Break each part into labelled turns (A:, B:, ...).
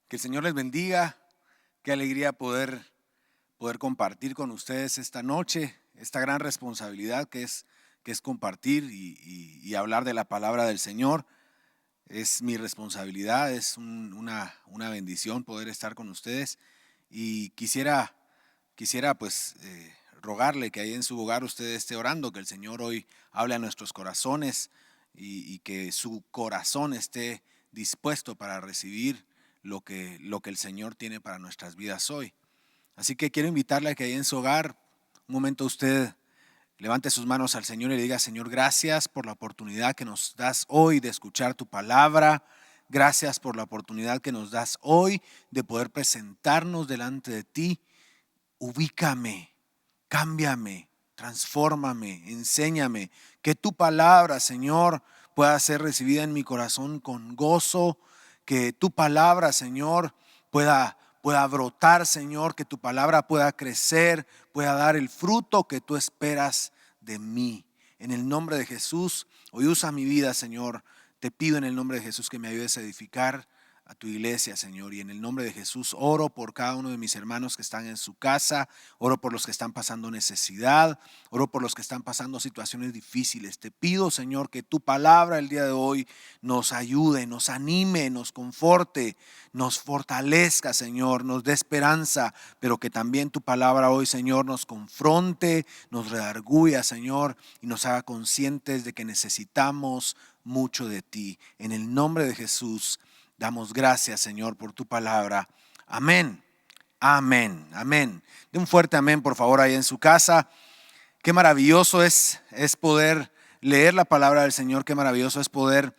A: Que el Señor les bendiga. Qué alegría poder compartir con ustedes esta noche, esta gran responsabilidad que es compartir y hablar de la palabra del Señor. Es mi responsabilidad, es una bendición poder estar con ustedes. Y quisiera pues rogarle que ahí en su hogar usted esté orando, que el Señor hoy hable a nuestros corazones y que su corazón esté dispuesto para recibir lo que el Señor tiene para nuestras vidas hoy. Así que quiero invitarle a que ahí en su hogar, un momento usted levante sus manos al Señor y le diga: Señor, gracias por la oportunidad que nos das hoy de escuchar tu palabra. Gracias por la oportunidad que nos das hoy de poder presentarnos delante de ti. Ubícame, cámbiame, transfórmame, enséñame. Que tu palabra, Señor, pueda ser recibida en mi corazón con gozo. Que tu palabra, Señor, pueda brotar, Señor. Que tu palabra pueda crecer, pueda dar el fruto que tú esperas de mí. En el nombre de Jesús, hoy usa mi vida, Señor. Te pido en el nombre de Jesús que me ayudes a edificar a tu iglesia, Señor, y en el nombre de Jesús oro por cada uno de mis hermanos que están en su casa, oro por los que están pasando necesidad, oro por los que están pasando situaciones difíciles. Te pido, Señor, que tu palabra el día de hoy nos ayude, nos anime, nos conforte, nos fortalezca, Señor, nos dé esperanza, pero que también tu palabra hoy, Señor, nos confronte, nos redarguya, Señor, y nos haga conscientes de que necesitamos mucho de ti. En el nombre de Jesús damos gracias, Señor, por tu palabra. Amén, amén, amén. De un fuerte amén, por favor, ahí en su casa. Qué maravilloso es poder leer la palabra del Señor. Qué maravilloso es poder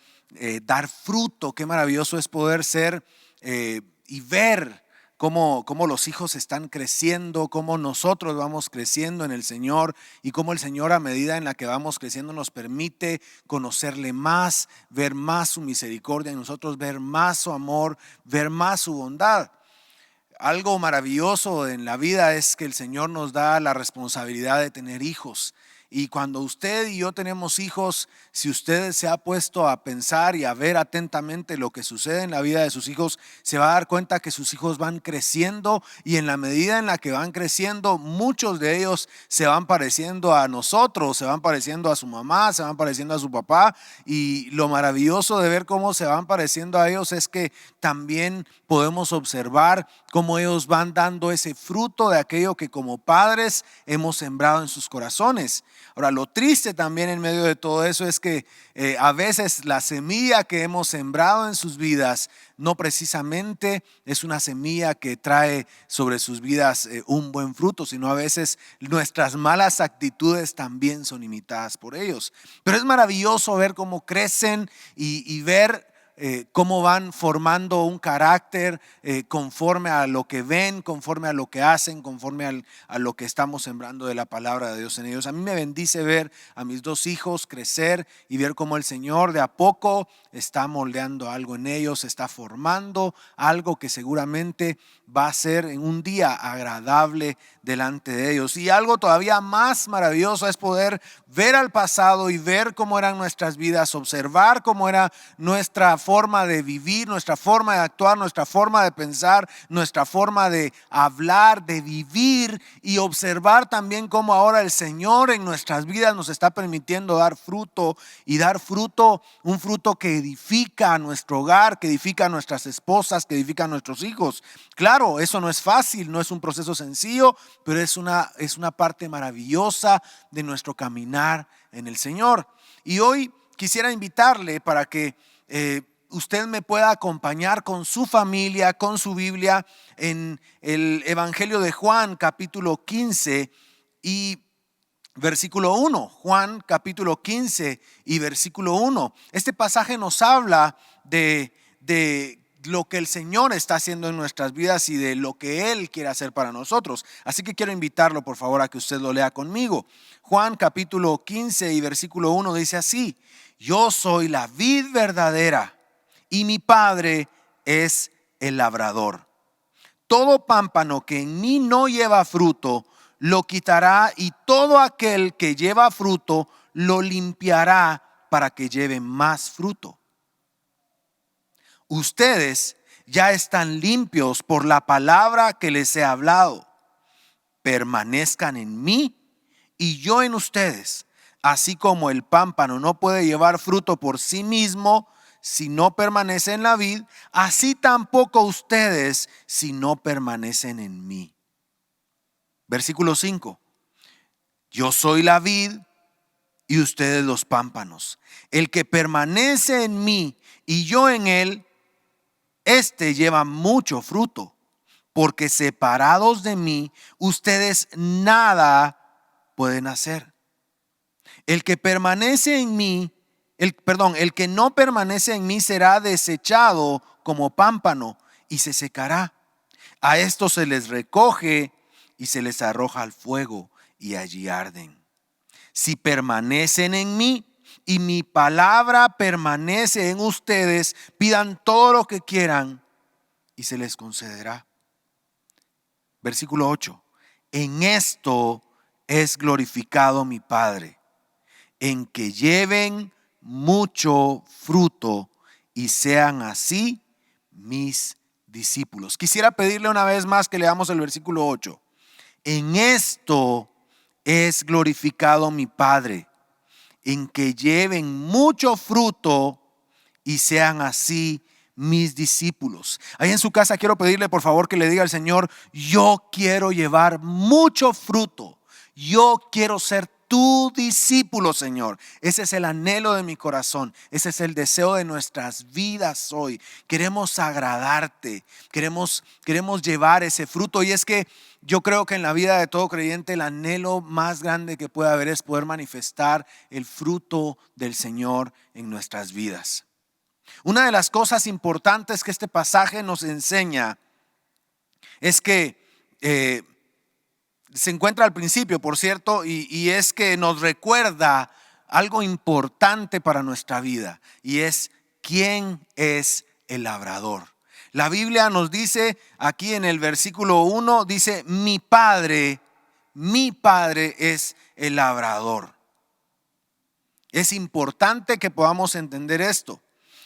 A: dar fruto. Qué maravilloso es poder ser y ver cómo los hijos están creciendo, cómo nosotros vamos creciendo en el Señor y cómo el Señor, a medida en la que vamos creciendo, nos permite conocerle más, ver más su misericordia en nosotros, ver más su amor, ver más su bondad. Algo maravilloso en la vida es que el Señor nos da la responsabilidad de tener hijos. Y cuando usted y yo tenemos hijos, si usted se ha puesto a pensar y a ver atentamente lo que sucede en la vida de sus hijos, se va a dar cuenta que sus hijos van creciendo, y en la medida en la que van creciendo, muchos de ellos se van pareciendo a nosotros, se van pareciendo a su mamá, se van pareciendo a su papá. Y lo maravilloso de ver cómo se van pareciendo a ellos es que también podemos observar cómo ellos van dando ese fruto de aquello que como padres hemos sembrado en sus corazones. Ahora, lo triste también en medio de todo eso es que a veces la semilla que hemos sembrado en sus vidas no precisamente es una semilla que trae sobre sus vidas un buen fruto, sino a veces nuestras malas actitudes también son imitadas por ellos. Pero es maravilloso ver cómo crecen y ver cómo van formando un carácter conforme a lo que ven, conforme a lo que hacen, conforme a lo que estamos sembrando de la palabra de Dios en ellos. A mí me bendice ver a mis dos hijos crecer y ver cómo el Señor de a poco está moldeando algo en ellos, está formando algo que seguramente va a ser en un día agradable delante de ellos. Y algo todavía más maravilloso es poder ver al pasado y ver cómo eran nuestras vidas, observar cómo era nuestra forma de vivir, nuestra forma de actuar, nuestra forma de pensar, nuestra forma de hablar, de vivir, y observar también cómo ahora el Señor en nuestras vidas nos está permitiendo dar fruto, y dar fruto, un fruto que edifica a nuestro hogar, que edifica a nuestras esposas, que edifica a nuestros hijos. Claro, eso no es fácil, no es un proceso sencillo, pero es una parte maravillosa de nuestro caminar en el Señor. Y hoy quisiera invitarle para que usted me pueda acompañar con su familia, con su Biblia, en el Evangelio de Juan, capítulo 15 y versículo 1. Juan, capítulo 15 y versículo 1. Este pasaje nos habla de lo que el Señor está haciendo en nuestras vidas y de lo que Él quiere hacer para nosotros. Así que quiero invitarlo, por favor, a que usted lo lea conmigo. Juan capítulo 15 y versículo 1 dice así: yo soy la vid verdadera y mi Padre es el labrador. Todo pámpano que en mí no lleva fruto, lo quitará, y todo aquel que lleva fruto, lo limpiará para que lleve más fruto. Ustedes ya están limpios por la palabra que les he hablado. Permanezcan en mí y yo en ustedes. Así como el pámpano no puede llevar fruto por sí mismo si no permanece en la vid, así tampoco ustedes si no permanecen en mí. Versículo 5. Yo soy la vid y ustedes los pámpanos. El que permanece en mí y yo en él, este lleva mucho fruto, porque separados de mí, ustedes nada pueden hacer. El que permanece en mí, el que no permanece en mí será desechado como pámpano y se secará. A esto se les recoge y se les arroja al fuego y allí arden. Si permanecen en mí y mi palabra permanece en ustedes, pidan todo lo que quieran y se les concederá. Versículo 8. En esto es glorificado mi Padre, en que lleven mucho fruto y sean así mis discípulos. Quisiera pedirle una vez más que leamos el versículo 8. En esto es glorificado mi Padre, en que lleven mucho fruto y sean así mis discípulos. Ahí en su casa quiero pedirle por favor que le diga al Señor: yo quiero llevar mucho fruto. Yo quiero ser tu discípulo, Señor. Ese es el anhelo de mi corazón. Ese es el deseo de nuestras vidas hoy. Queremos agradarte. Queremos llevar ese fruto. Y es que yo creo que en la vida de todo creyente el anhelo más grande que puede haber es poder manifestar el fruto del Señor en nuestras vidas. Una de las cosas importantes que este pasaje nos enseña es que se encuentra al principio, por cierto, y es que nos recuerda algo importante para nuestra vida, y es quién es el labrador. La Biblia nos dice aquí en el versículo 1, dice: mi Padre es el labrador. Es importante que podamos entender esto,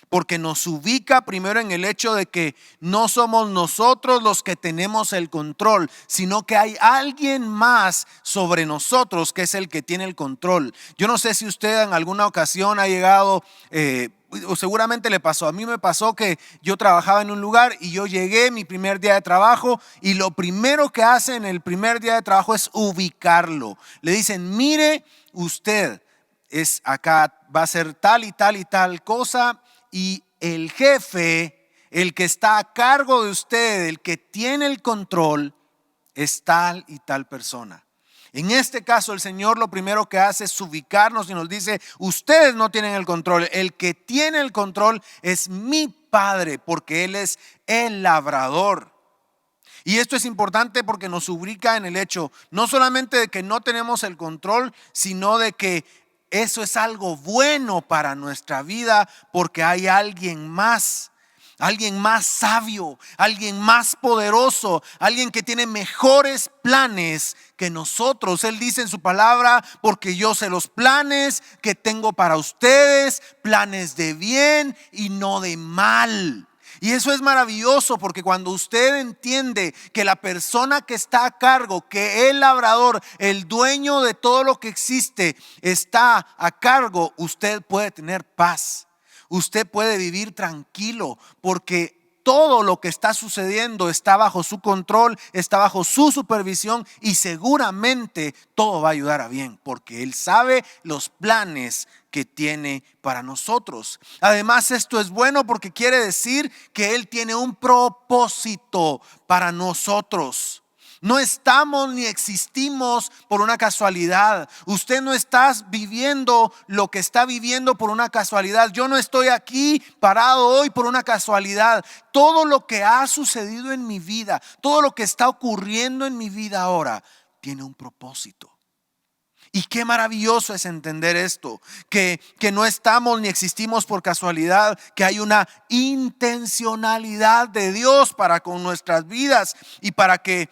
A: porque nos ubica primero en el hecho de que no somos nosotros los que tenemos el control, sino que hay alguien más sobre nosotros que es el que tiene el control. Yo no sé si usted en alguna ocasión ha llegado, o seguramente le pasó, a mí me pasó que yo trabajaba en un lugar y yo llegué mi primer día de trabajo y lo primero que hacen el primer día de trabajo es ubicarlo. Le dicen: mire, usted es acá, va a ser tal y tal y tal cosa. Y el jefe, el que está a cargo de usted, el que tiene el control, es tal y tal persona. En este caso, el Señor lo primero que hace es ubicarnos y nos dice: ustedes no tienen el control. El que tiene el control es mi Padre, porque Él es el labrador. Y esto es importante porque nos ubica en el hecho no solamente de que no tenemos el control, sino de que eso es algo bueno para nuestra vida, porque hay alguien más sabio, alguien más poderoso, alguien que tiene mejores planes que nosotros. Él dice en su palabra: porque yo sé los planes que tengo para ustedes, planes de bien y no de mal. Y eso es maravilloso, porque cuando usted entiende que la persona que está a cargo, que el labrador, el dueño de todo lo que existe, está a cargo, usted puede tener paz. Usted puede vivir tranquilo, porque todo lo que está sucediendo está bajo su control, está bajo su supervisión, y seguramente todo va a ayudar a bien, porque Él sabe los planes que tiene para nosotros. Además, esto es bueno porque quiere decir que Él tiene un propósito para nosotros. No estamos ni existimos por una casualidad. Usted no está viviendo lo que está viviendo por una casualidad. Yo no estoy aquí parado hoy por una casualidad. Todo lo que ha sucedido en mi vida, todo lo que está ocurriendo en mi vida ahora, tiene un propósito. Y qué maravilloso es entender esto, que no estamos ni existimos por casualidad, que hay una intencionalidad de Dios para con nuestras vidas, y para que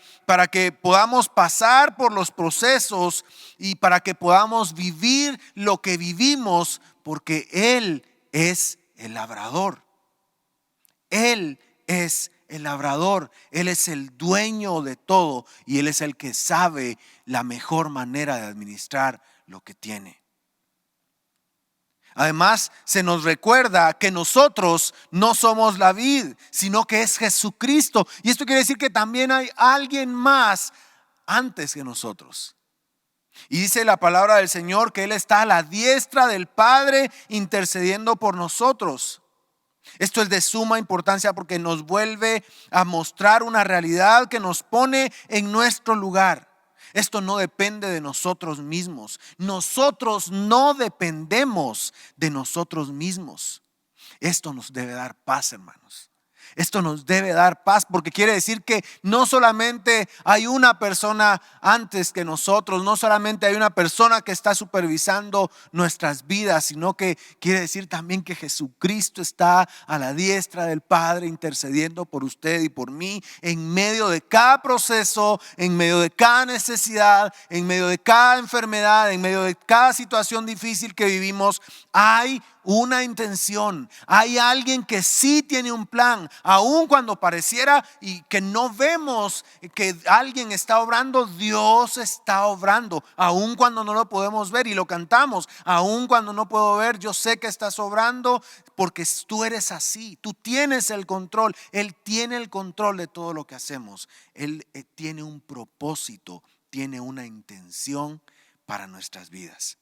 A: podamos pasar por los procesos y para que podamos vivir lo que vivimos, porque Él es el labrador. Él es el labrador, Él es el dueño de todo y Él es el que sabe la mejor manera de administrar lo que tiene. Además, se nos recuerda que nosotros no somos la vid, sino que es Jesucristo. Y esto quiere decir que también hay alguien más antes que nosotros. Y dice la palabra del Señor que Él está a la diestra del Padre intercediendo por nosotros. Esto es de suma importancia porque nos vuelve a mostrar una realidad que nos pone en nuestro lugar. Esto no depende de nosotros mismos. Nosotros no dependemos de nosotros mismos. Esto nos debe dar paz, hermanos. Esto nos debe dar paz porque quiere decir que no solamente hay una persona antes que nosotros, no solamente hay una persona que está supervisando nuestras vidas, sino que quiere decir también que Jesucristo está a la diestra del Padre intercediendo por usted y por mí en medio de cada proceso, en medio de cada necesidad, en medio de cada enfermedad, en medio de cada situación difícil que vivimos. Hay una intención, hay alguien que sí tiene un plan, aun cuando pareciera y que no vemos que alguien está obrando, Dios está obrando, aun cuando no lo podemos ver y lo cantamos, aun cuando no puedo ver, yo sé que estás obrando porque tú eres así, tú tienes el control, Él tiene el control de todo lo que hacemos, Él tiene un propósito, tiene una intención para nuestras vidas.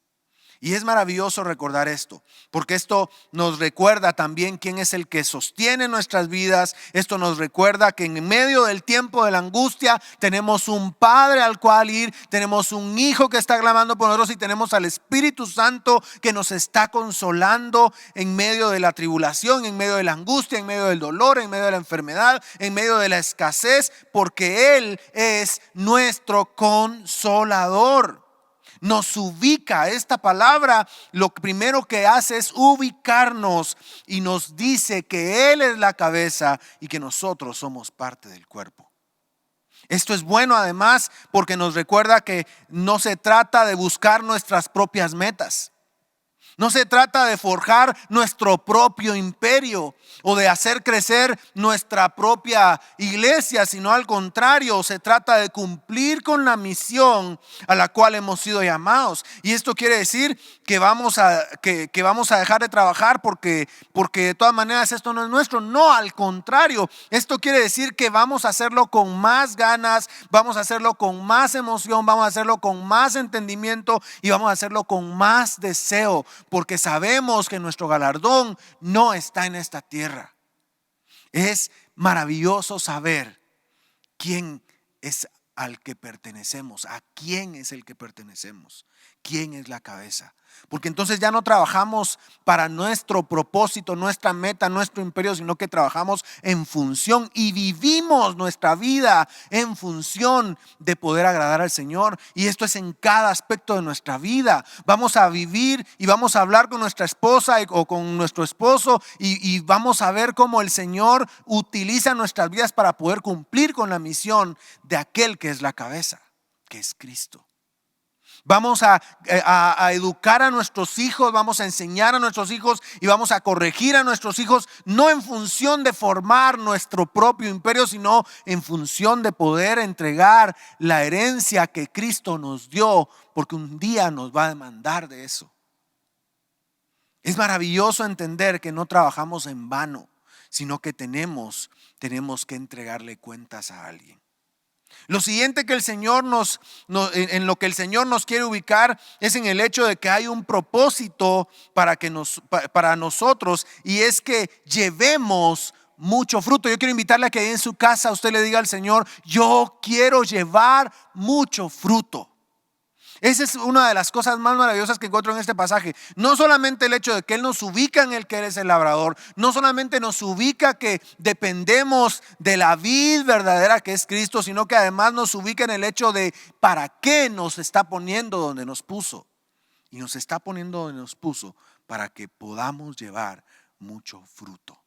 A: Y es maravilloso recordar esto, porque esto nos recuerda también quién es el que sostiene nuestras vidas. Esto nos recuerda que en medio del tiempo de la angustia tenemos un Padre al cual ir, tenemos un Hijo que está clamando por nosotros y tenemos al Espíritu Santo que nos está consolando en medio de la tribulación, en medio de la angustia, en medio del dolor, en medio de la enfermedad, en medio de la escasez, porque Él es nuestro consolador. Nos ubica, esta palabra lo primero que hace es ubicarnos y nos dice que Él es la cabeza y que nosotros somos parte del cuerpo. Esto es bueno además porque nos recuerda que no se trata de buscar nuestras propias metas. No se trata de forjar nuestro propio imperio o de hacer crecer nuestra propia iglesia, sino al contrario, se trata de cumplir con la misión a la cual hemos sido llamados. Y esto quiere decir que vamos a dejar de trabajar porque de todas maneras esto no es nuestro. No, al contrario, esto quiere decir que vamos a hacerlo con más ganas, vamos a hacerlo con más emoción, vamos a hacerlo con más entendimiento y vamos a hacerlo con más deseo. Porque sabemos que nuestro galardón no está en esta tierra. Es maravilloso saber quién es al que pertenecemos, a quién es el que pertenecemos, quién es la cabeza. Porque entonces ya no trabajamos para nuestro propósito, nuestra meta, nuestro imperio, sino que trabajamos en función y vivimos nuestra vida en función de poder agradar al Señor. Y esto es en cada aspecto de nuestra vida. Vamos a vivir y vamos a hablar con nuestra esposa o con nuestro esposo y vamos a ver cómo el Señor utiliza nuestras vidas para poder cumplir con la misión de aquel que es la cabeza, que es Cristo. Vamos a educar a nuestros hijos, vamos a enseñar a nuestros hijos y vamos a corregir a nuestros hijos, no en función de formar nuestro propio imperio, sino en función de poder entregar la herencia que Cristo nos dio, porque un día nos va a demandar de eso. Es maravilloso entender que no trabajamos en vano, sino que tenemos que entregarle cuentas a alguien. Lo siguiente que el Señor en lo que el Señor nos quiere ubicar es en el hecho de que hay un propósito para nosotros, y es que llevemos mucho fruto. Yo quiero invitarle a que ahí en su casa usted le diga al Señor: yo quiero llevar mucho fruto. Esa es una de las cosas más maravillosas que encuentro en este pasaje. No solamente el hecho de que Él nos ubica en el que Él es el labrador, no solamente nos ubica que dependemos de la vid verdadera que es Cristo, sino que además nos ubica en el hecho de para qué nos está poniendo donde nos puso. Y nos está poniendo donde nos puso para que podamos llevar mucho fruto.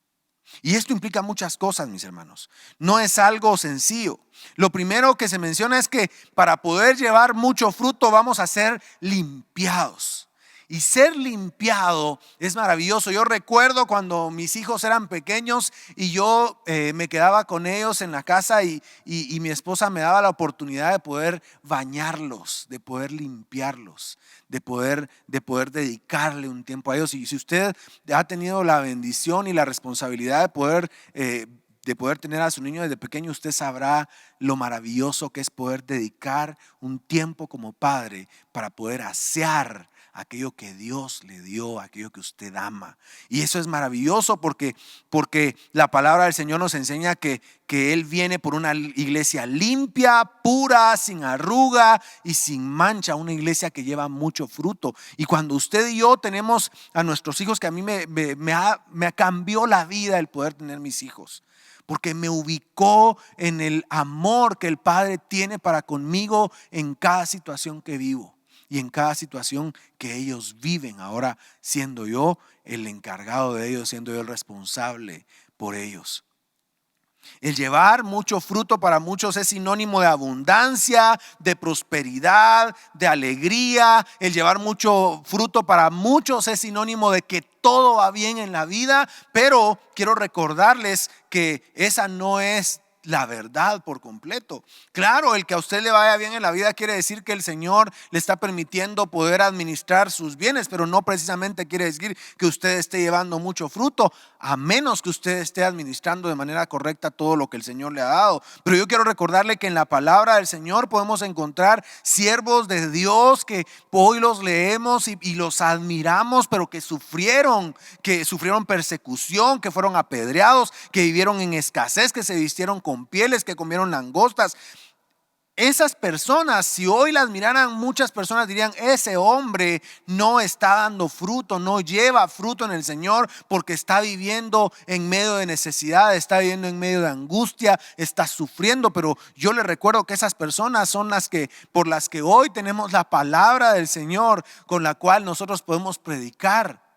A: Y esto implica muchas cosas, mis hermanos. No es algo sencillo. Lo primero que se menciona es que para poder llevar mucho fruto vamos a ser limpiados. Y ser limpiado es maravilloso. Yo recuerdo cuando mis hijos eran pequeños y yo me quedaba con ellos en la casa y mi esposa me daba la oportunidad de poder bañarlos, de poder limpiarlos, de poder dedicarle un tiempo a ellos. Y si usted ha tenido la bendición y la responsabilidad de poder tener a su niño desde pequeño, usted sabrá lo maravilloso que es poder dedicar un tiempo como padre para poder asear aquello que Dios le dio, aquello que usted ama. Y eso es maravilloso porque la palabra del Señor nos enseña que Él viene por una iglesia limpia, pura, sin arruga y sin mancha, una iglesia que lleva mucho fruto. Y cuando usted y yo tenemos a nuestros hijos, que a mí me cambió la vida el poder tener mis hijos, porque me ubicó en el amor que el Padre tiene para conmigo en cada situación que vivo y en cada situación que ellos viven. Ahora siendo yo el encargado de ellos, siendo yo el responsable por ellos. El llevar mucho fruto para muchos es sinónimo de abundancia, de prosperidad, de alegría. El llevar mucho fruto para muchos es sinónimo de que todo va bien en la vida, pero quiero recordarles que esa no es la verdad por completo. Claro, el que a usted le vaya bien en la vida quiere decir que el Señor le está permitiendo poder administrar sus bienes, pero no precisamente quiere decir que usted esté llevando mucho fruto, a menos que usted esté administrando de manera correcta todo lo que el Señor le ha dado. Pero yo quiero recordarle que en la palabra del Señor podemos encontrar siervos de Dios que hoy los leemos y los admiramos, pero que sufrieron persecución, que fueron apedreados, que vivieron en escasez, que se vistieron con pieles, que comieron langostas. Esas personas, si hoy las miraran, muchas personas dirían: ese hombre no está dando fruto, no lleva fruto en el Señor, porque está viviendo en medio de necesidad, está viviendo en medio de angustia, está sufriendo. Pero yo le recuerdo que esas personas son por las que hoy tenemos la palabra del Señor, con la cual nosotros podemos predicar.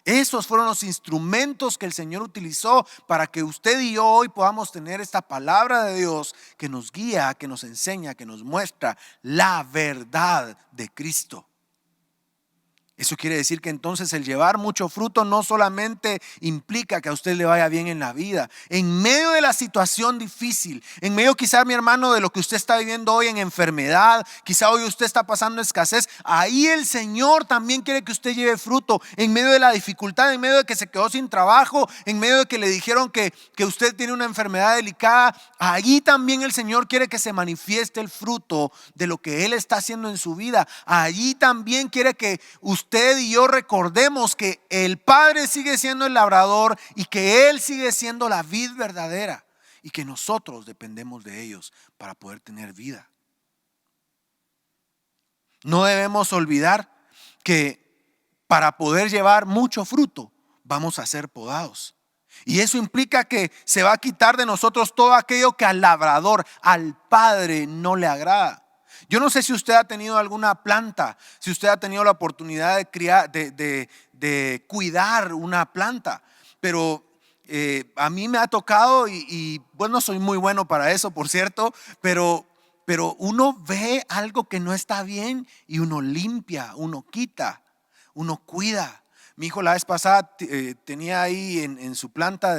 A: Esos fueron los instrumentos que el Señor utilizó para que usted y yo hoy podamos tener esta palabra de Dios que nos guía, que nos enseña, que nos muestra la verdad de Cristo. Eso quiere decir que entonces el llevar mucho fruto no solamente implica que a usted le vaya bien en la vida. En medio de la situación difícil, en medio quizá, mi hermano, de lo que usted está viviendo hoy en enfermedad, quizá hoy usted está pasando escasez, ahí el Señor también quiere que usted lleve fruto. En medio de la dificultad, en medio de que se quedó sin trabajo, en medio de que le dijeron que usted tiene una enfermedad delicada, ahí también el Señor quiere que se manifieste el fruto de lo que Él está haciendo en su vida. Allí también quiere que usted y yo recordemos que el Padre sigue siendo el labrador y que Él sigue siendo la vid verdadera y que nosotros dependemos de ellos para poder tener vida. No debemos olvidar que para poder llevar mucho fruto vamos a ser podados. Y eso implica que se va a quitar de nosotros todo aquello que al labrador, al Padre, no le agrada. Yo no sé si usted ha tenido alguna planta, si usted ha tenido la oportunidad de criar, de cuidar una planta, pero a mí me ha tocado y bueno, soy muy bueno para eso, por cierto, pero uno ve algo que no está bien y uno limpia, uno quita, uno cuida. Mi hijo la vez pasada tenía ahí en su planta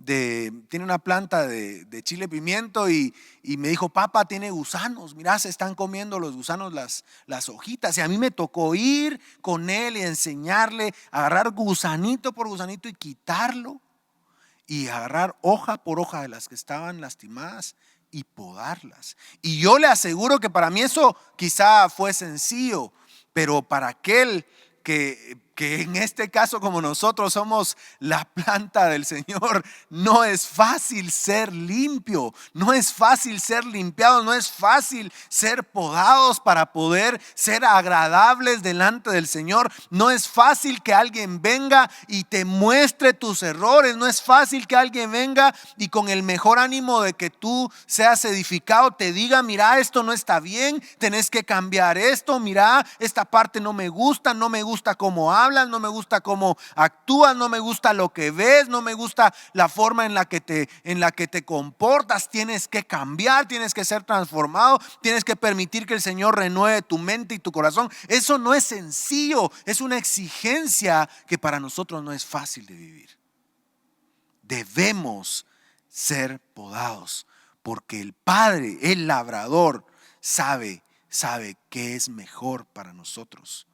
A: tiene una planta de chile pimiento y me dijo: papá, tiene gusanos, mira, se están comiendo los gusanos las hojitas. Y a mí me tocó ir con él y enseñarle a agarrar gusanito por gusanito y quitarlo, y agarrar hoja por hoja de las que estaban lastimadas y podarlas. Y yo le aseguro que para mí eso quizá fue sencillo, pero para aquel que en este caso, como nosotros somos la planta del Señor, no es fácil ser limpio, no es fácil ser limpiados, no es fácil ser podados para poder ser agradables delante del Señor. No es fácil que alguien venga y te muestre tus errores, no es fácil que alguien venga y con el mejor ánimo de que tú seas edificado te diga: mira, esto no está bien, tenés que cambiar esto, mira, esta parte no me gusta como hablas. hablas, no me gusta cómo actúas, no me gusta lo que ves, no me gusta la forma en la que te comportas. Tienes que cambiar, tienes que ser transformado, tienes que permitir que el Señor renueve tu mente y tu corazón. Eso no es sencillo, es una exigencia que para nosotros no es fácil de vivir. Debemos ser podados porque el Padre, el labrador, sabe qué es mejor para nosotros.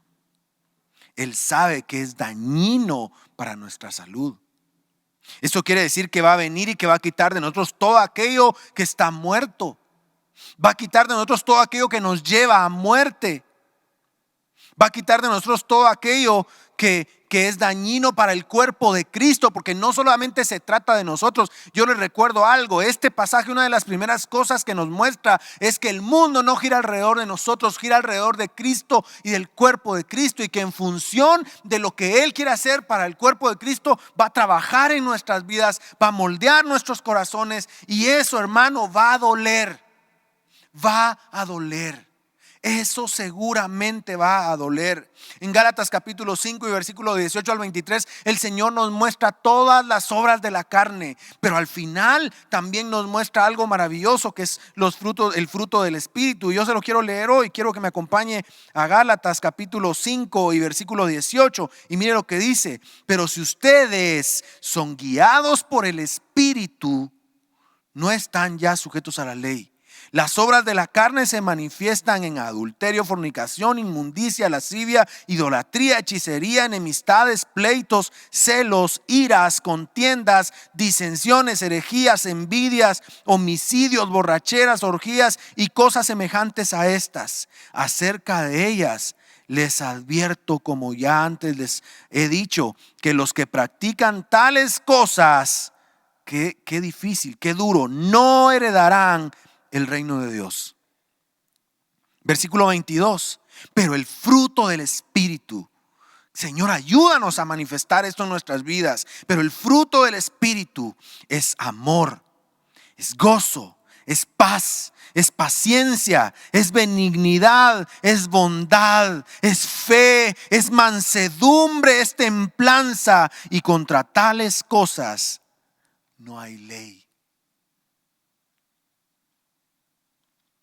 A: Él sabe que es dañino para nuestra salud. Esto quiere decir que va a venir y que va a quitar de nosotros todo aquello que está muerto. Va a quitar de nosotros todo aquello que nos lleva a muerte. Va a quitar de nosotros todo aquello que es dañino para el cuerpo de Cristo, porque no solamente se trata de nosotros. Yo les recuerdo algo, este pasaje, una de las primeras cosas que nos muestra es que el mundo no gira alrededor de nosotros, gira alrededor de Cristo y del cuerpo de Cristo, y que en función de lo que Él quiere hacer para el cuerpo de Cristo, va a trabajar en nuestras vidas, va a moldear nuestros corazones, y eso, hermano, va a doler. Va a doler. Eso seguramente va a doler. En Gálatas capítulo 5 y versículo 18 al 23, el Señor nos muestra todas las obras de la carne, pero al final también nos muestra algo maravilloso, que es el fruto del Espíritu. Yo se lo quiero leer hoy, quiero que me acompañe a Gálatas capítulo 5 y versículo 18, y mire lo que dice: pero si ustedes son guiados por el Espíritu, no están ya sujetos a la ley. Las obras de la carne se manifiestan en adulterio, fornicación, inmundicia, lascivia, idolatría, hechicería, enemistades, pleitos, celos, iras, contiendas, disensiones, herejías, envidias, homicidios, borracheras, orgías y cosas semejantes a estas. Acerca de ellas les advierto, como ya antes les he dicho, que los que practican tales cosas, qué difícil, qué duro, no heredarán el reino de Dios. Versículo 22. Pero el fruto del Espíritu, Señor, ayúdanos a manifestar esto en nuestras vidas. Pero el fruto del Espíritu es amor, es gozo, es paz, es paciencia, es benignidad, es bondad, es fe, es mansedumbre, es templanza, y contra tales cosas no hay ley.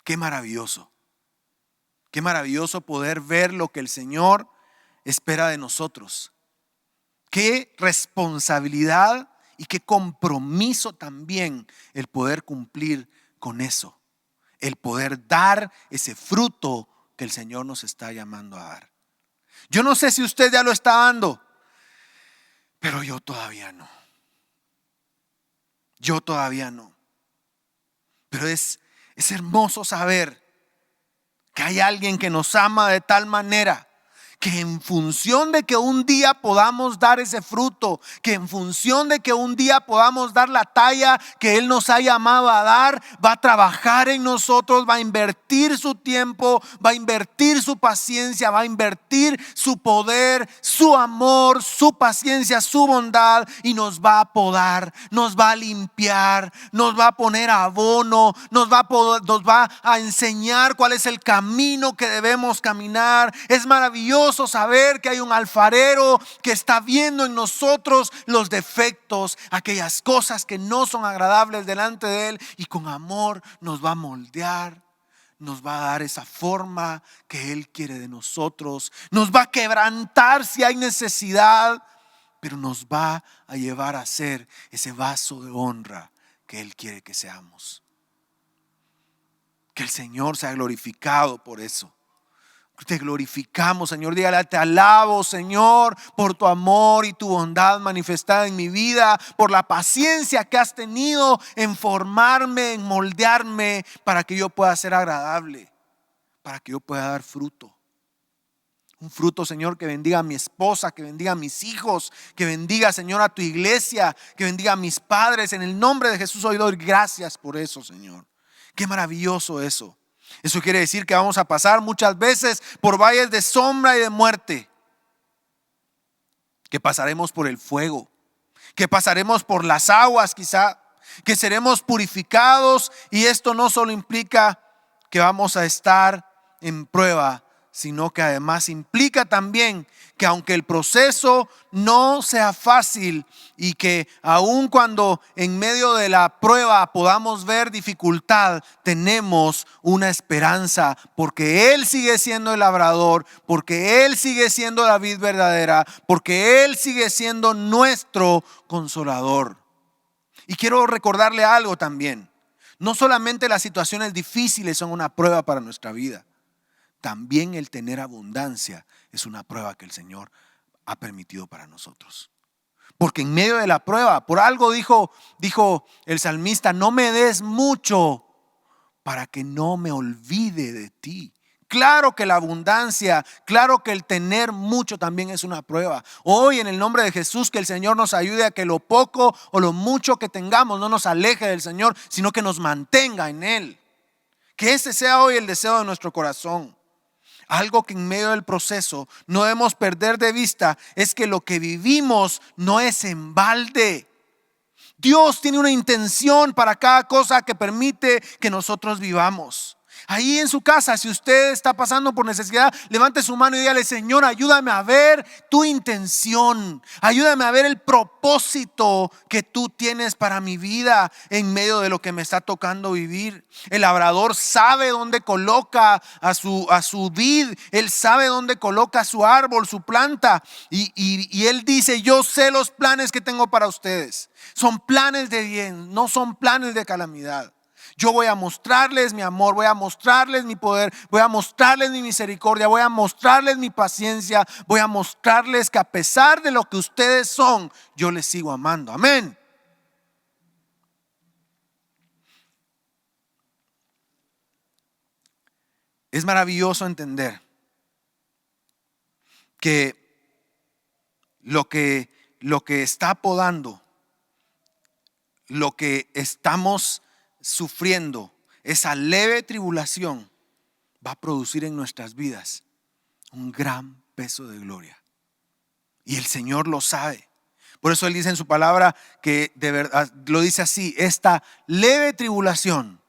A: Qué maravilloso poder ver lo que el Señor espera de nosotros. Qué responsabilidad y qué compromiso también el poder cumplir con eso, el poder dar ese fruto que el Señor nos está llamando a dar. Yo no sé si usted ya lo está dando, pero yo todavía no. Pero es hermoso saber que hay alguien que nos ama de tal manera que en función de que un día podamos dar ese fruto, que en función de que un día podamos dar la talla que Él nos ha llamado a dar, va a trabajar en nosotros, va a invertir su tiempo, va a invertir su paciencia, va a invertir su poder, su amor, su paciencia, su bondad, y nos va a podar, nos va a limpiar, nos va a poner abono, nos va a enseñar cuál es el camino que debemos caminar. Es maravilloso saber que hay un alfarero que está viendo en nosotros los defectos, aquellas cosas que no son agradables delante de Él, y con amor nos va a moldear, nos va a dar esa forma que Él quiere de nosotros, nos va a quebrantar si hay necesidad, pero nos va a llevar a ser ese vaso de honra que Él quiere que seamos. Que el Señor sea glorificado por eso. Te glorificamos, Señor. Dígale: te alabo, Señor, por tu amor y tu bondad manifestada en mi vida, por la paciencia que has tenido en formarme, en moldearme, para que yo pueda ser agradable, para que yo pueda dar fruto. Un fruto, Señor, que bendiga a mi esposa, que bendiga a mis hijos, que bendiga, Señor, a tu iglesia, que bendiga a mis padres. En el nombre de Jesús hoy doy gracias por eso, Señor. Qué maravilloso eso. Eso quiere decir que vamos a pasar muchas veces por valles de sombra y de muerte, que pasaremos por el fuego, que pasaremos por las aguas quizá, que seremos purificados, y esto no solo implica que vamos a estar en prueba, sino que además implica también que aunque el proceso no sea fácil y que aun cuando en medio de la prueba podamos ver dificultad, tenemos una esperanza, porque Él sigue siendo el labrador, porque Él sigue siendo la vid verdadera, porque Él sigue siendo nuestro consolador. Y quiero recordarle algo también. No solamente las situaciones difíciles son una prueba para nuestra vida. También el tener abundancia es una prueba que el Señor ha permitido para nosotros. Porque en medio de la prueba, por algo dijo el salmista, no me des mucho para que no me olvide de ti. Claro que la abundancia, claro que el tener mucho también es una prueba. Hoy en el nombre de Jesús, que el Señor nos ayude a que lo poco o lo mucho que tengamos no nos aleje del Señor, sino que nos mantenga en Él. Que ese sea hoy el deseo de nuestro corazón. Algo que en medio del proceso no debemos perder de vista es que lo que vivimos no es en balde. Dios tiene una intención para cada cosa que permite que nosotros vivamos. Ahí en su casa, si usted está pasando por necesidad, levante su mano y dígale: Señor, ayúdame a ver tu intención, ayúdame a ver el propósito que tú tienes para mi vida en medio de lo que me está tocando vivir. El labrador sabe dónde coloca a su vid, él sabe dónde coloca su árbol, su planta, y él dice: yo sé los planes que tengo para ustedes. Son planes de bien, no son planes de calamidad. Yo voy a mostrarles mi amor, voy a mostrarles mi poder, voy a mostrarles mi misericordia, voy a mostrarles mi paciencia, voy a mostrarles que a pesar de lo que ustedes son, yo les sigo amando. Amén. Es maravilloso entender que lo que está podando, lo que estamos sufriendo, esa leve tribulación, va a producir en nuestras vidas un gran peso de gloria. Y el Señor lo sabe. Por eso Él dice en su palabra que de verdad lo dice así: esta leve tribulación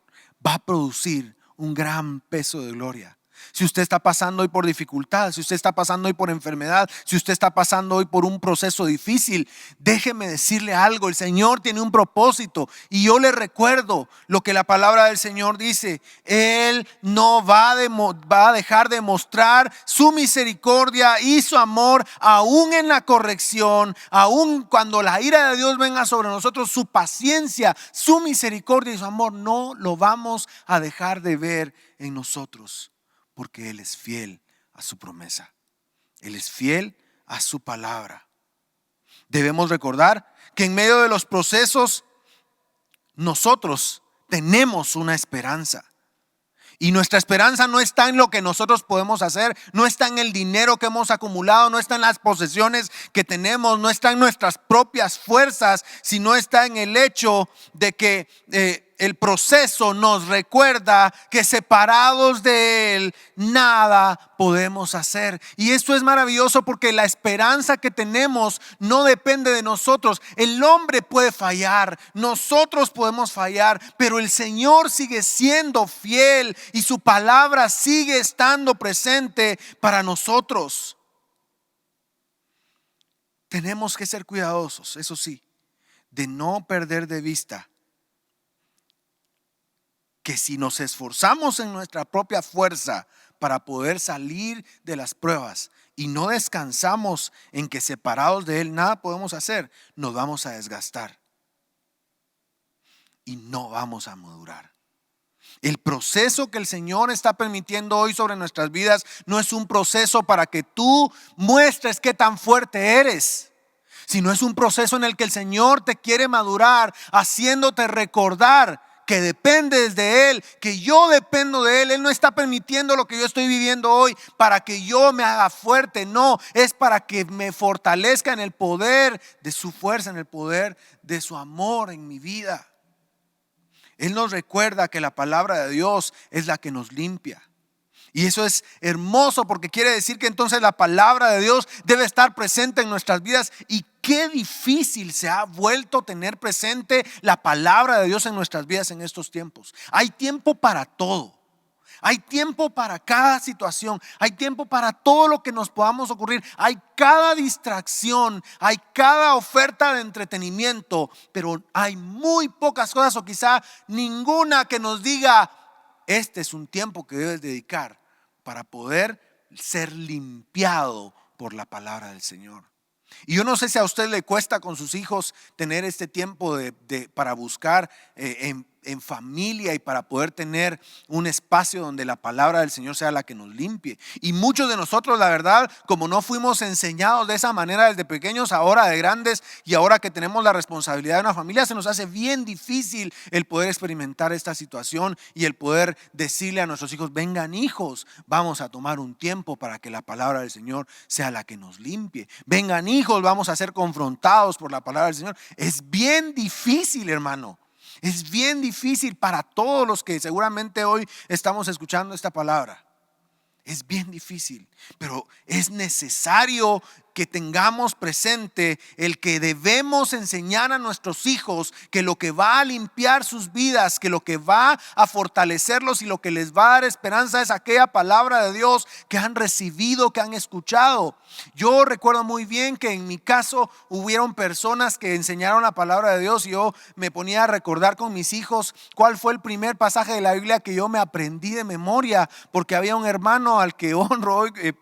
A: va a producir un gran peso de gloria. Si usted está pasando hoy por dificultad, si usted está pasando hoy por enfermedad, si usted está pasando hoy por un proceso difícil, déjeme decirle algo: el Señor tiene un propósito. Y yo le recuerdo lo que la palabra del Señor dice: Él no va a dejar de mostrar su misericordia y su amor aún en la corrección, aún cuando la ira de Dios venga sobre nosotros. Su paciencia, su misericordia y su amor no lo vamos a dejar de ver en nosotros. Porque Él es fiel a su promesa. Él es fiel a su palabra. Debemos recordar que en medio de los procesos nosotros tenemos una esperanza. Y nuestra esperanza no está en lo que nosotros podemos hacer, no está en el dinero que hemos acumulado, no está en las posesiones que tenemos, no está en nuestras propias fuerzas, sino está en el hecho de que el proceso nos recuerda que separados de Él nada podemos hacer. Y esto es maravilloso porque la esperanza que tenemos no depende de nosotros. El hombre puede fallar, nosotros podemos fallar, pero el Señor sigue siendo fiel y su palabra sigue estando presente para nosotros. Tenemos que ser cuidadosos, eso sí, de no perder de vista que si nos esforzamos en nuestra propia fuerza para poder salir de las pruebas y no descansamos en que separados de Él nada podemos hacer, nos vamos a desgastar y no vamos a madurar. El proceso que el Señor está permitiendo hoy sobre nuestras vidas no es un proceso para que tú muestres qué tan fuerte eres, sino es un proceso en el que el Señor te quiere madurar, haciéndote recordar que dependes de Él, que yo dependo de Él. Él no está permitiendo lo que yo estoy viviendo hoy para que yo me haga fuerte, no, es para que me fortalezca en el poder de su fuerza, en el poder de su amor en mi vida. Él nos recuerda que la palabra de Dios es la que nos limpia. Y eso es hermoso porque quiere decir que entonces la palabra de Dios debe estar presente en nuestras vidas. Y qué difícil se ha vuelto tener presente la palabra de Dios en nuestras vidas en estos tiempos. Hay tiempo para todo. Hay tiempo para cada situación, hay tiempo para todo lo que nos podamos ocurrir, hay cada distracción, hay cada oferta de entretenimiento, pero hay muy pocas cosas o quizá ninguna que nos diga, este es un tiempo que debes dedicar para poder ser limpiado por la palabra del Señor. Y yo no sé si a usted le cuesta con sus hijos tener este tiempo para buscar en familia y para poder tener un espacio donde la palabra del Señor sea la que nos limpie. Y muchos de nosotros, la verdad, como no fuimos enseñados de esa manera desde pequeños, ahora de grandes y ahora que tenemos la responsabilidad de una familia, se nos hace bien difícil el poder experimentar esta situación y el poder decirle a nuestros hijos, vengan hijos, vamos a tomar un tiempo para que la palabra del Señor sea la que nos limpie. Vengan hijos, vamos a ser confrontados por la palabra del Señor. Es bien difícil, hermano. Es bien difícil para todos los que seguramente hoy estamos escuchando esta palabra. Es bien difícil, pero es necesario que tengamos presente el que debemos enseñar a nuestros hijos que lo que va a limpiar sus vidas, que lo que va a fortalecerlos y lo que les va a dar esperanza es aquella palabra de Dios que han recibido, que han escuchado. Yo recuerdo muy bien que en mi caso hubieron personas que enseñaron la palabra de Dios y yo me ponía a recordar con mis hijos cuál fue el primer pasaje de la Biblia que yo me aprendí de memoria, porque había un hermano al que honro hoy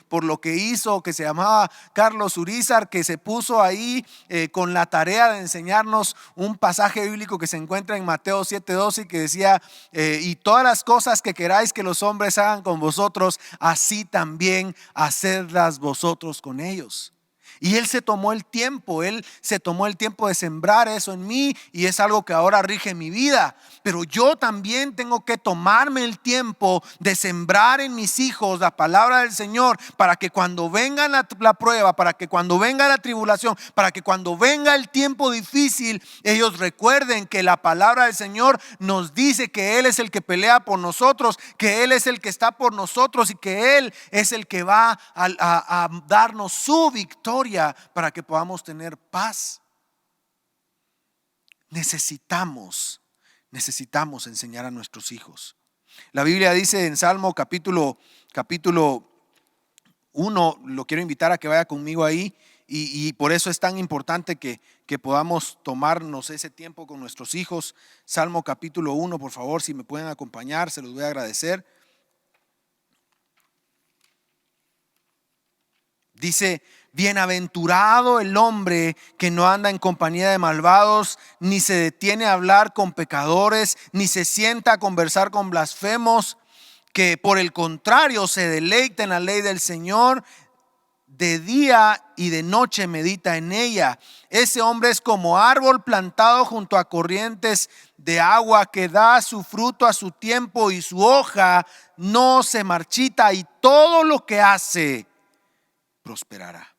A: por lo que hizo, que se llamaba Carlos Urizar, que se puso ahí con la tarea de enseñarnos un pasaje bíblico que se encuentra en Mateo 7:12 y que decía, y todas las cosas que queráis que los hombres hagan con vosotros, así también hacedlas vosotros con ellos. Y él se tomó el tiempo de sembrar eso en mí y es algo que ahora rige mi vida. Pero yo también tengo que tomarme el tiempo de sembrar en mis hijos la palabra del Señor para que cuando venga la prueba, para que cuando venga la tribulación, para que cuando venga el tiempo difícil, ellos recuerden que la palabra del Señor nos dice que Él es el que pelea por nosotros, que Él es el que está por nosotros y que Él es el que va a darnos su victoria para que podamos tener paz. Necesitamos enseñar a nuestros hijos. La Biblia dice en Salmo capítulo 1, lo quiero invitar a que vaya conmigo ahí y por eso es tan importante que podamos tomarnos ese tiempo con nuestros hijos. Salmo capítulo 1, por favor, si me pueden acompañar, se los voy a agradecer. Dice, bienaventurado el hombre que no anda en compañía de malvados, ni se detiene a hablar con pecadores, ni se sienta a conversar con blasfemos, que por el contrario se deleita en la ley del Señor, de día y de noche medita en ella. Ese hombre es como árbol plantado junto a corrientes de agua, que da su fruto a su tiempo y su hoja no se marchita, y todo lo que hace prosperará.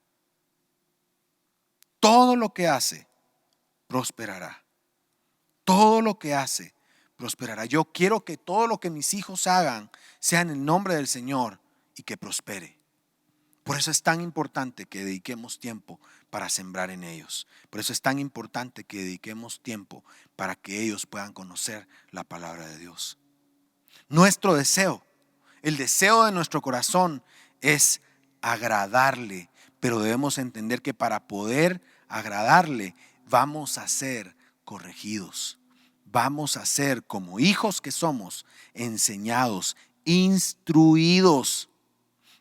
A: Todo lo que hace prosperará. Todo lo que hace prosperará. Yo quiero que todo lo que mis hijos hagan sea en el nombre del Señor y que prospere. Por eso es tan importante que dediquemos tiempo para sembrar en ellos. Por eso es tan importante que dediquemos tiempo para que ellos puedan conocer la palabra de Dios. Nuestro deseo, el deseo de nuestro corazón es agradarle, pero debemos entender que para poder agradarle vamos a ser corregidos, vamos a ser, como hijos que somos, enseñados, instruidos,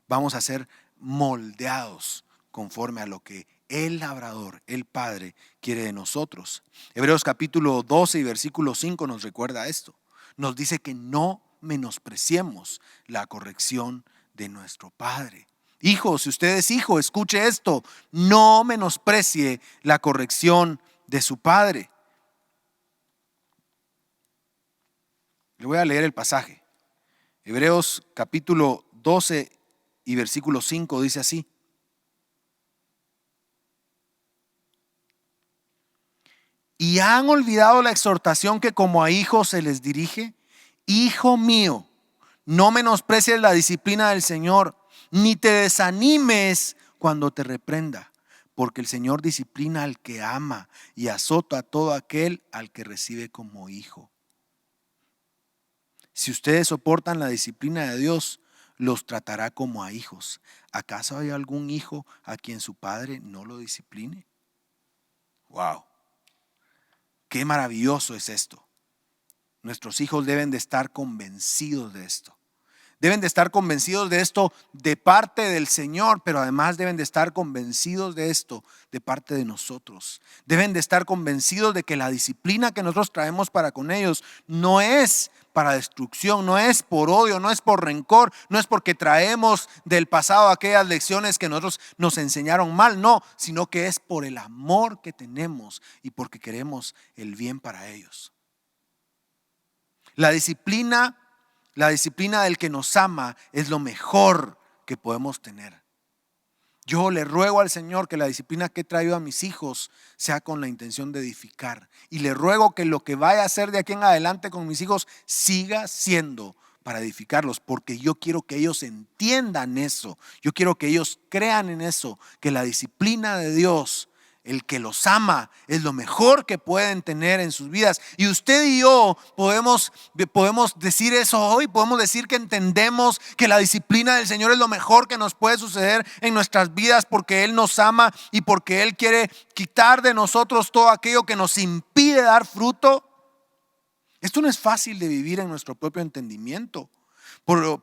A: vamos a ser moldeados conforme a lo que el labrador, el Padre, quiere de nosotros. Hebreos capítulo 12 y versículo 5 nos recuerda esto. Nos dice que no menospreciemos la corrección de nuestro Padre. Hijo, si usted es hijo, escuche esto: no menosprecie la corrección de su padre. Le voy a leer el pasaje. Hebreos capítulo 12 y versículo 5 dice así: ¿y han olvidado la exhortación que como a hijos se les dirige? Hijo mío, no menosprecies la disciplina del Señor, ni te desanimes cuando te reprenda, porque el Señor disciplina al que ama y azota a todo aquel al que recibe como hijo. Si ustedes soportan la disciplina de Dios, los tratará como a hijos. ¿Acaso hay algún hijo a quien su padre no lo discipline? ¡Wow! ¡Qué maravilloso es esto! Nuestros hijos deben de estar convencidos de esto. Deben de estar convencidos de esto de parte del Señor, pero además deben de estar convencidos de esto de parte de nosotros. Deben de estar convencidos de que la disciplina que nosotros traemos para con ellos no es para destrucción, no es por odio, no es por rencor, no es porque traemos del pasado aquellas lecciones que nosotros nos enseñaron mal, no, sino que es por el amor que tenemos y porque queremos el bien para ellos. La disciplina del que nos ama es lo mejor que podemos tener. Yo le ruego al Señor que la disciplina que he traído a mis hijos sea con la intención de edificar. Y le ruego que lo que vaya a hacer de aquí en adelante con mis hijos siga siendo para edificarlos, porque yo quiero que ellos entiendan eso. Yo quiero que ellos crean en eso, que la disciplina de Dios, el que los ama, es lo mejor que pueden tener en sus vidas. Y usted y yo podemos decir eso hoy, podemos decir que entendemos que la disciplina del Señor es lo mejor que nos puede suceder en nuestras vidas, porque Él nos ama y porque Él quiere quitar de nosotros todo aquello que nos impide dar fruto. Esto no es fácil de vivir en nuestro propio entendimiento.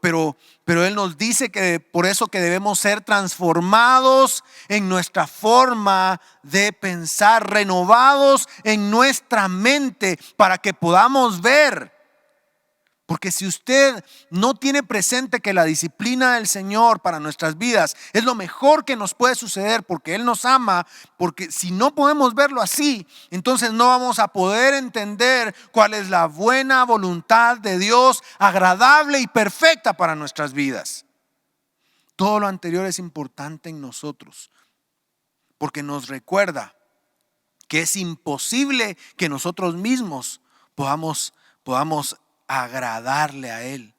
A: Pero Él nos dice que por eso que debemos ser transformados en nuestra forma de pensar, renovados en nuestra mente para que podamos ver. Porque si usted no tiene presente que la disciplina del Señor para nuestras vidas es lo mejor que nos puede suceder porque Él nos ama, porque si no podemos verlo así, entonces no vamos a poder entender cuál es la buena voluntad de Dios, agradable y perfecta para nuestras vidas. Todo lo anterior es importante en nosotros porque nos recuerda que es imposible que nosotros mismos podamos agradarle a Él.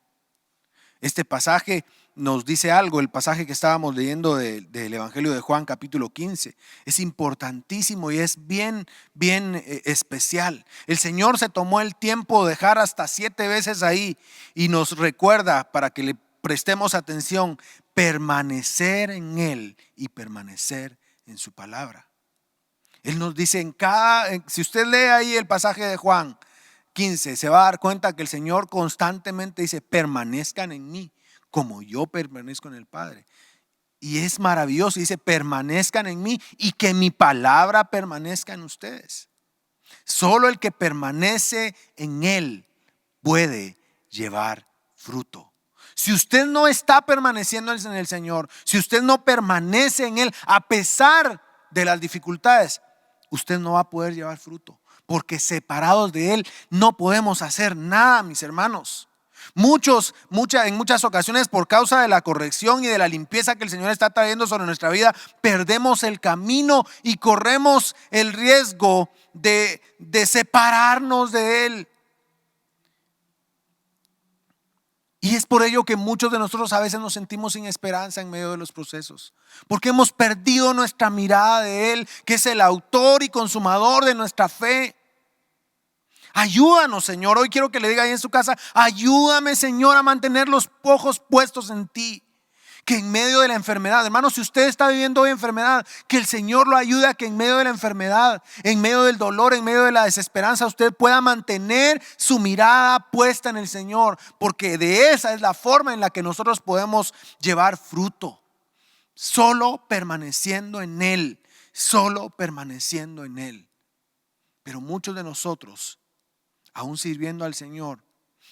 A: Este pasaje nos dice algo, el pasaje que estábamos leyendo del Evangelio de Juan capítulo 15. Es importantísimo y es bien especial. El Señor se tomó el tiempo de dejar hasta 7 veces ahí y nos recuerda, para que le prestemos atención, permanecer en Él y permanecer en su palabra. Él nos dice si usted lee ahí el pasaje de Juan 15, se va a dar cuenta que el Señor constantemente dice: permanezcan en mí como yo permanezco en el Padre. Y es maravilloso, dice: permanezcan en mí y que mi palabra permanezca en ustedes. Solo el que permanece en Él puede llevar fruto. Si usted no está permaneciendo en el Señor, si usted no permanece en Él a pesar de las dificultades, usted no va a poder llevar fruto. Porque separados de Él no podemos hacer nada, mis hermanos. En muchas ocasiones, por causa de la corrección y de la limpieza que el Señor está trayendo sobre nuestra vida, perdemos el camino y corremos el riesgo de separarnos de Él. Y es por ello que muchos de nosotros a veces nos sentimos sin esperanza en medio de los procesos, porque hemos perdido nuestra mirada de Él, que es el autor y consumador de nuestra fe. Ayúdanos, Señor. Hoy quiero que le diga ahí en su casa: ayúdame, Señor, a mantener los ojos puestos en ti. Que en medio de la enfermedad, hermano, si usted está viviendo hoy enfermedad, que el Señor lo ayude a que en medio de la enfermedad, en medio del dolor, en medio de la desesperanza, usted pueda mantener su mirada puesta en el Señor, porque de esa es la forma en la que nosotros podemos llevar fruto. Solo permaneciendo en Él, solo permaneciendo en Él. Pero muchos de nosotros, aún sirviendo al Señor,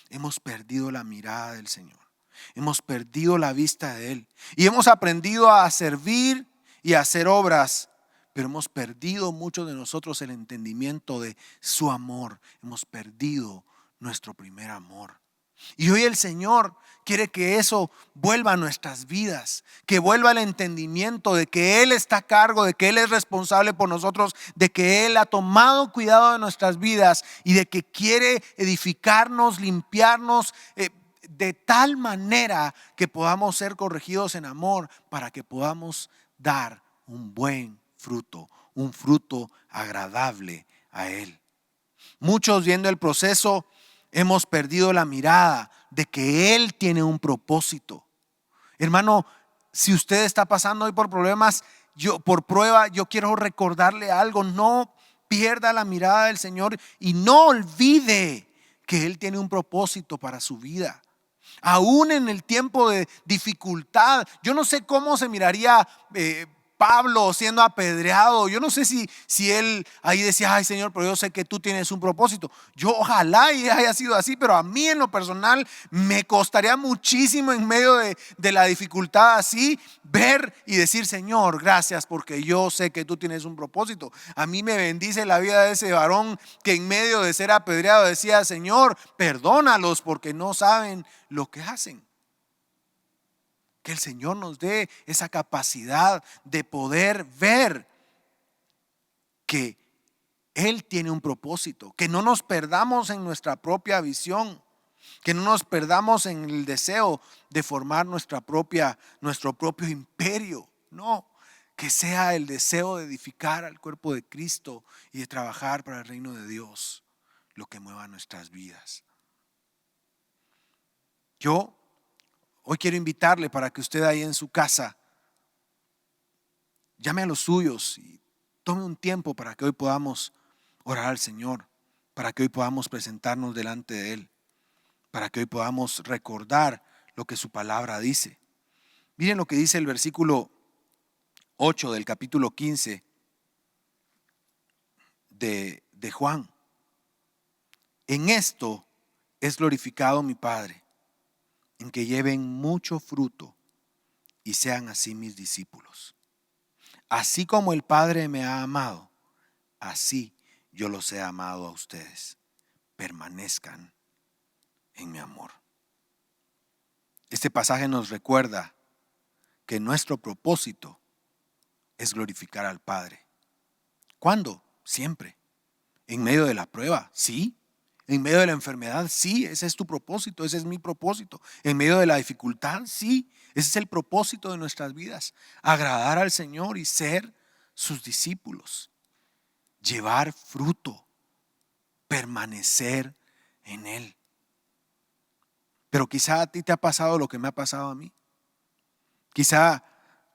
A: hemos perdido la mirada del Señor. Hemos perdido la vista de Él y hemos aprendido a servir y a hacer obras, pero hemos perdido muchos de nosotros el entendimiento de su amor. Hemos perdido nuestro primer amor. Y hoy el Señor quiere que eso vuelva a nuestras vidas, que vuelva el entendimiento de que Él está a cargo, de que Él es responsable por nosotros, de que Él ha tomado cuidado de nuestras vidas y de que quiere edificarnos, limpiarnos, de tal manera que podamos ser corregidos en amor, para que podamos dar un buen fruto, un fruto agradable a Él. Muchos, viendo el proceso, hemos perdido la mirada de que Él tiene un propósito. Hermano, si usted está pasando hoy por problemas, por prueba, yo quiero recordarle algo. No pierda la mirada del Señor y no olvide que Él tiene un propósito para su vida. Aún en el tiempo de dificultad, yo no sé cómo se miraría Pablo siendo apedreado. Yo no sé si él ahí decía, ay Señor, pero yo sé que tú tienes un propósito. Yo ojalá y haya sido así, pero a mí en lo personal me costaría muchísimo en medio de la dificultad así ver y decir, Señor, gracias porque yo sé que tú tienes un propósito. A mí me bendice la vida de ese varón que en medio de ser apedreado decía, Señor, perdónalos porque no saben lo que hacen. Que el Señor nos dé esa capacidad de poder ver que Él tiene un propósito, que no nos perdamos en nuestra propia visión, que no nos perdamos en el deseo de formar nuestro propio imperio. No, que sea el deseo de edificar al cuerpo de Cristo y de trabajar para el reino de Dios lo que mueva nuestras vidas. Yo hoy quiero invitarle para que usted ahí en su casa llame a los suyos y tome un tiempo para que hoy podamos orar al Señor, para que hoy podamos presentarnos delante de Él, para que hoy podamos recordar lo que su palabra dice. Miren lo que dice el versículo 8 del capítulo 15 de Juan. En esto es glorificado mi Padre, en que lleven mucho fruto y sean así mis discípulos. Así como el Padre me ha amado, así yo los he amado a ustedes. Permanezcan en mi amor. Este pasaje nos recuerda que nuestro propósito es glorificar al Padre. ¿Cuándo? Siempre. En medio de la prueba, sí. En medio de la enfermedad, sí. Ese es tu propósito, ese es mi propósito. En medio de la dificultad, sí. Ese es el propósito de nuestras vidas. Agradar al Señor y ser sus discípulos. Llevar fruto. Permanecer en Él. Pero quizá a ti te ha pasado lo que me ha pasado a mí. Quizá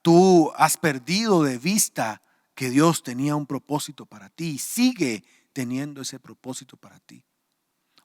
A: tú has perdido de vista que Dios tenía un propósito para ti y sigue teniendo ese propósito para ti.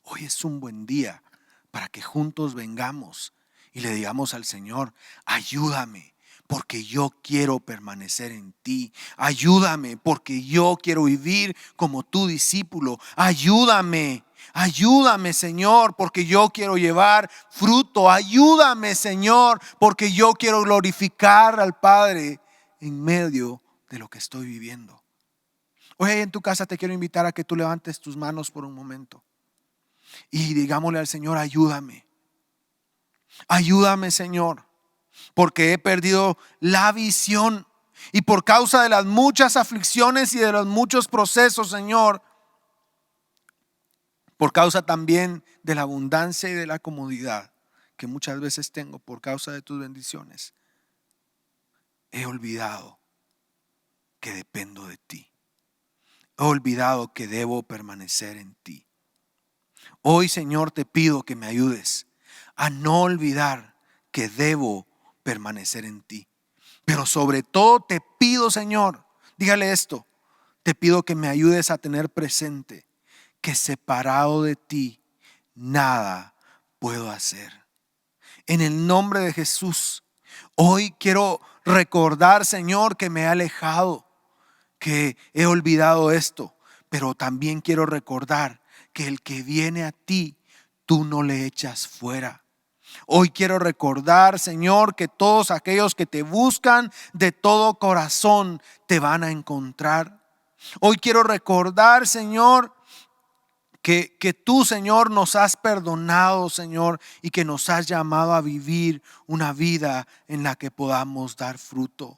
A: Hoy es un buen día para que juntos vengamos y le digamos al Señor, ayúdame porque yo quiero permanecer en ti. Ayúdame porque yo quiero vivir como tu discípulo. Ayúdame. Ayúdame, Señor, porque yo quiero llevar fruto. Ayúdame, Señor, porque yo quiero glorificar al Padre en medio de lo que estoy viviendo. Hoy en tu casa te quiero invitar a que tú levantes tus manos por un momento y digámosle al Señor, ayúdame. Ayúdame, Señor, porque he perdido la visión y por causa de las muchas aflicciones y de los muchos procesos, Señor, por causa también de la abundancia y de la comodidad que muchas veces tengo por causa de tus bendiciones, he olvidado que dependo de ti. He olvidado que debo permanecer en ti. Hoy, Señor, te pido que me ayudes a no olvidar que debo permanecer en ti. Pero sobre todo te pido, Señor, dígale esto, te pido que me ayudes a tener presente que separado de ti nada puedo hacer. En el nombre de Jesús, hoy quiero recordar, Señor, que me he alejado, que he olvidado esto, pero también quiero recordar que el que viene a ti, tú no le echas fuera. Hoy quiero recordar, Señor, que todos aquellos que te buscan de todo corazón te van a encontrar. Hoy quiero recordar, Señor, que tú, Señor, nos has perdonado, Señor, y que nos has llamado a vivir una vida en la que podamos dar fruto.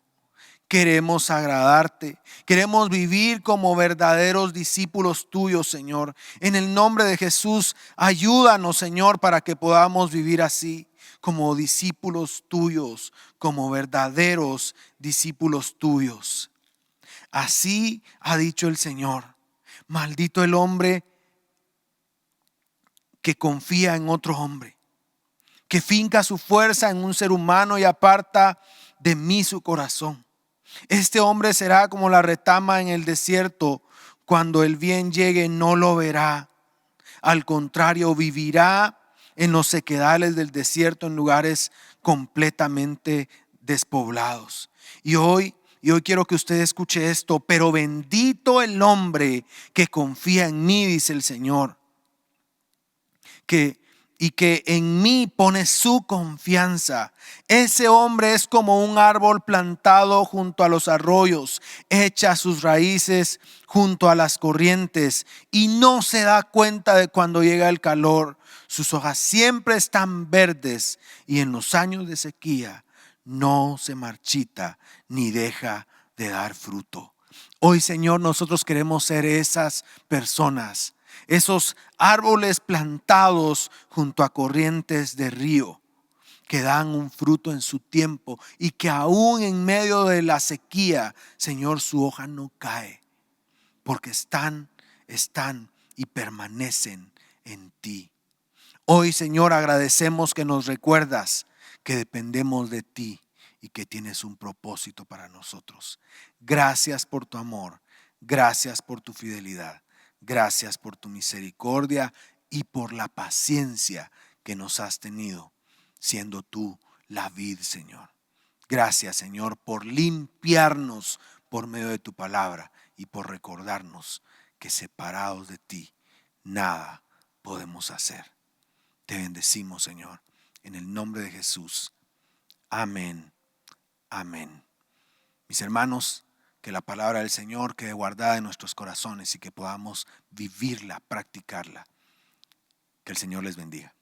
A: Queremos agradarte, queremos vivir como verdaderos discípulos tuyos, Señor. En el nombre de Jesús, ayúdanos, Señor, para que podamos vivir así, como discípulos tuyos, como verdaderos discípulos tuyos. Así ha dicho el Señor. Maldito el hombre que confía en otro hombre, que finca su fuerza en un ser humano y aparta de mí su corazón. Este hombre será como la retama en el desierto. Cuando el bien llegue no lo verá. Al contrario, vivirá en los sequedales del desierto, en lugares completamente despoblados. Y hoy quiero que usted escuche esto. Pero bendito el hombre que confía en mí, dice el Señor, y que en mí pone su confianza. Ese hombre es como un árbol plantado junto a los arroyos, echa sus raíces junto a las corrientes y no se da cuenta de cuando llega el calor. Sus hojas siempre están verdes y en los años de sequía no se marchita ni deja de dar fruto. Hoy, Señor, nosotros queremos ser esas personas, esos árboles plantados junto a corrientes de río, que dan un fruto en su tiempo y que aún en medio de la sequía, Señor, su hoja no cae, porque están y permanecen en ti. Hoy, Señor, agradecemos que nos recuerdas que dependemos de ti y que tienes un propósito para nosotros. Gracias por tu amor, gracias por tu fidelidad, gracias por tu misericordia y por la paciencia que nos has tenido, siendo tú la vid, Señor. Gracias, Señor, por limpiarnos por medio de tu palabra y por recordarnos que separados de ti nada podemos hacer. Te bendecimos, Señor, en el nombre de Jesús. Amén. Amén. Mis hermanos, que la palabra del Señor quede guardada en nuestros corazones y que podamos vivirla, practicarla. Que el Señor les bendiga.